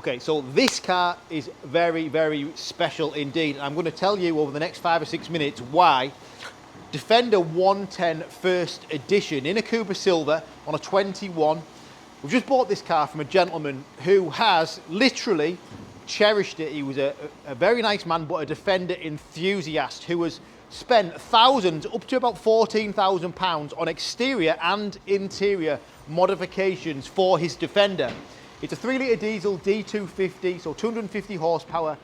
Okay, so this car is very, very special indeed. I'm going to tell you over the next 5 or 6 minutes why Defender 110 First Edition in a Cooper Silver on a 21. We've just bought this car from a gentleman who has literally cherished it. He was a very nice man, but a Defender enthusiast who has spent thousands, up to about £14,000 on exterior and interior modifications for his Defender. It's a 3-litre diesel D250, so 250 horsepower,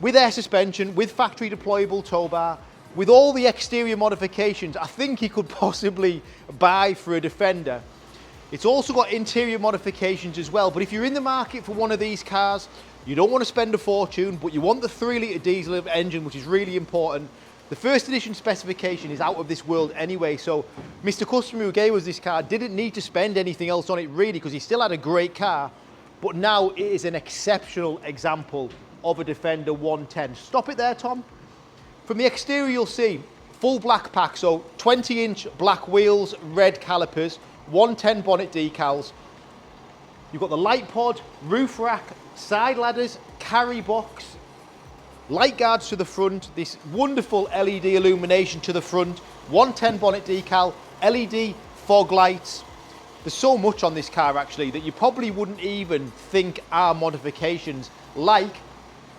with air suspension, with factory deployable tow bar, with all the exterior modifications I think he could possibly buy for a Defender. It's also got interior modifications as well, but if you're in the market for one of these cars, you don't want to spend a fortune, but you want the 3-litre diesel engine, which is really important. The first edition specification is out of this world anyway, so Mr. Customer who gave us this car didn't need to spend anything else on it really, because he still had a great car, but now it is an exceptional example of a Defender 110. Stop it there, Tom. From the exterior you'll see full black pack, so 20-inch black wheels, red calipers, 110 bonnet decals. You've got the light pod, roof rack, side ladders, carry box, light guards to the front, this wonderful LED illumination to the front, 110 bonnet decal, LED fog lights. There's so much on this car actually that you probably wouldn't even think are modifications, like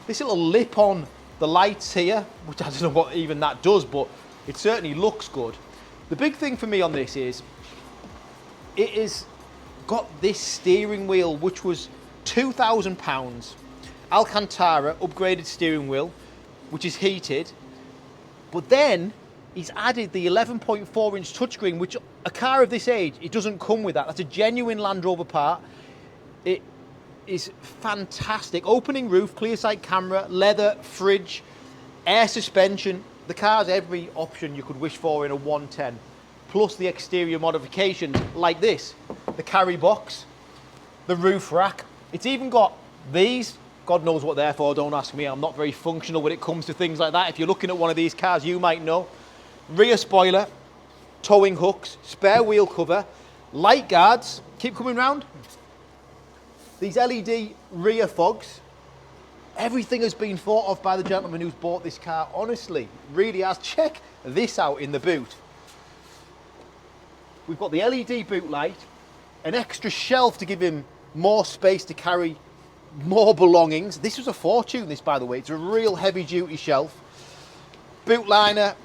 this little lip on the lights here, which I don't know what even that does, but it certainly looks good. The big thing for me on this is it is got this steering wheel, which was £2,000. Alcantara upgraded steering wheel, which is heated, but then he's added the 11.4-inch touchscreen, which a car of this age, it doesn't come with that. That's a genuine Land Rover part. It is fantastic. Opening roof, clear sight camera, leather, fridge, air suspension. The car's every option you could wish for in a 110, plus the exterior modifications like this, the carry box, the roof rack. It's even got these. God knows what they're for, don't ask me. I'm not very functional when it comes to things like that. If you're looking at one of these cars, you might know. Rear spoiler, towing hooks, spare wheel cover, light guards, keep coming round. These LED rear fogs. Everything has been thought of by the gentleman who's bought this car, honestly, really has. Check this out in the boot. We've got the LED boot light, an extra shelf to give him more space to carry more belongings. This was a fortune, this, by the way. It's a real heavy duty shelf. Boot liner,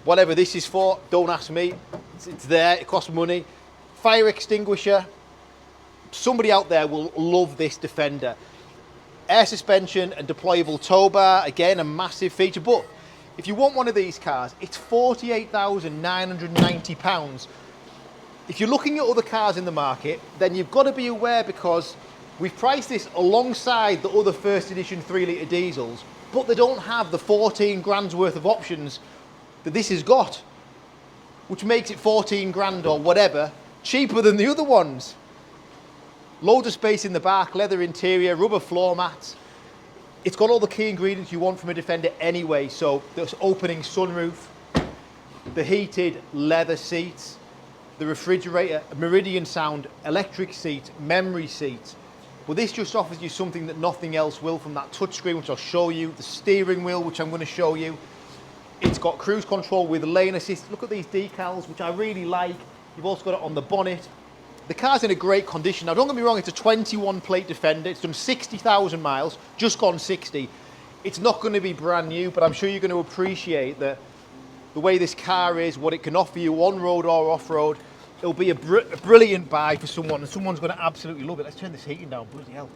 whatever this is for, don't ask me. It's there, it costs money. Fire extinguisher. Somebody out there will love this Defender. Air suspension and deployable tow bar, again a massive feature, but if you want one of these cars, it's £48,990. If you're looking at other cars in the market, then you've got to be aware, because we've priced this alongside the other first edition 3-litre diesels, but they don't have the 14 grand's worth of options that this has got, which makes it 14 grand or whatever cheaper than the other ones. Loads of space in the back, leather interior, rubber floor mats. It's got all the key ingredients you want from a Defender anyway, so there's opening sunroof, the heated leather seats, the refrigerator, Meridian sound, electric seats, memory seats. Well, this just offers you something that nothing else will, from that touchscreen, which I'll show you, the steering wheel, which I'm going to show you. It's got cruise control with lane assist. Look at these decals, which I really like. You've also got it on the bonnet. The car's in a great condition. Now, don't get me wrong, it's a 21 plate Defender. It's done 60,000 miles, just gone 60. It's not going to be brand new, but I'm sure you're going to appreciate the way this car is, what it can offer you on-road or off-road. It'll be a brilliant buy for someone, and someone's going to absolutely love it. Let's turn this heating down, bloody hell.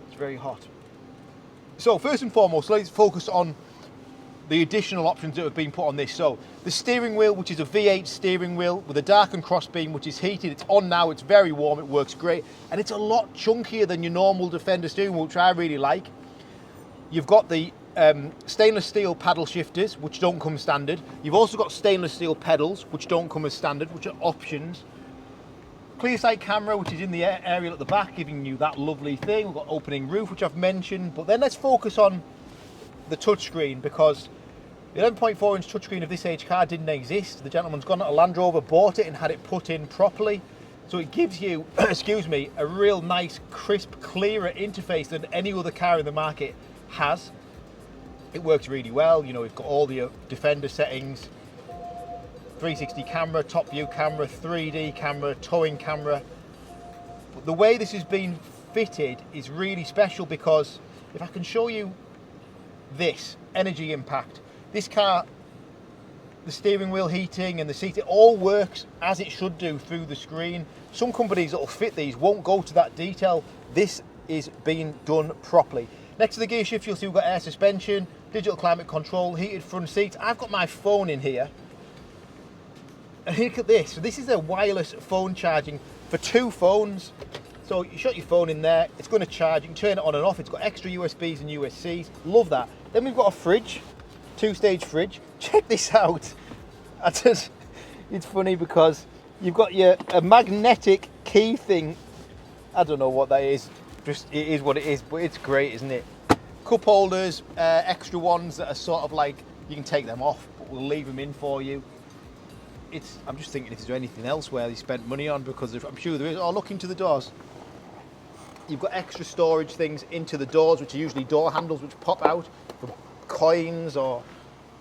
It's very hot. So, first and foremost, let's focus on the additional options that have been put on this. So, the steering wheel, which is a V8 steering wheel with a darkened crossbeam, which is heated. It's on now, it's very warm, it works great. And it's a lot chunkier than your normal Defender steering wheel, which I really like. You've got the stainless steel paddle shifters, which don't come standard. You've also got stainless steel pedals, which don't come as standard, which are options. Clear sight camera, which is in the area at the back, giving you that lovely thing. We've got opening roof, which I've mentioned. But then let's focus on the touchscreen, because the 11.4 inch touchscreen of this age car didn't exist. The gentleman's gone to a Land Rover, bought it and had it put in properly. So it gives you, excuse me, a real nice, crisp, clearer interface than any other car in the market has. It works really well. You know, we've got all the Defender settings, 360 camera, top view camera, 3D camera, towing camera. But the way this has been fitted is really special because if I can show you this energy impact, this car, the steering wheel heating and the seat, it all works as it should do through the screen. Some companies that will fit these won't go to that detail. This is being done properly. Next to the gear shift, you'll see we've got air suspension, digital climate control, heated front seats. I've got my phone in here. And look at this. So this is a wireless phone charging for 2 phones. So you shut your phone in there, it's going to charge, you can turn it on and off, it's got extra USBs and USB-Cs, love that. Then we've got a fridge, 2-stage fridge. Check this out. It's funny because you've got a magnetic key thing. I don't know what that is, just it is what it is, but it's great, isn't it? Cup holders, extra ones that are sort of like, you can take them off, but we'll leave them in for you. I'm just thinking if there's anything else where they spent money on, because I'm sure there is. Oh, look into the doors. You've got extra storage things into the doors, which are usually door handles which pop out for coins or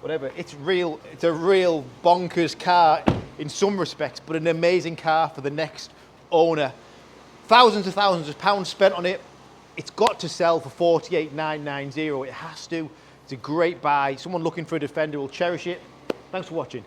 whatever. It's a real bonkers car in some respects, but an amazing car for the next owner. Thousands and thousands of pounds spent on it. It's got to sell for 48,990. It has to. It's a great buy. Someone looking for a Defender will cherish it. Thanks for watching.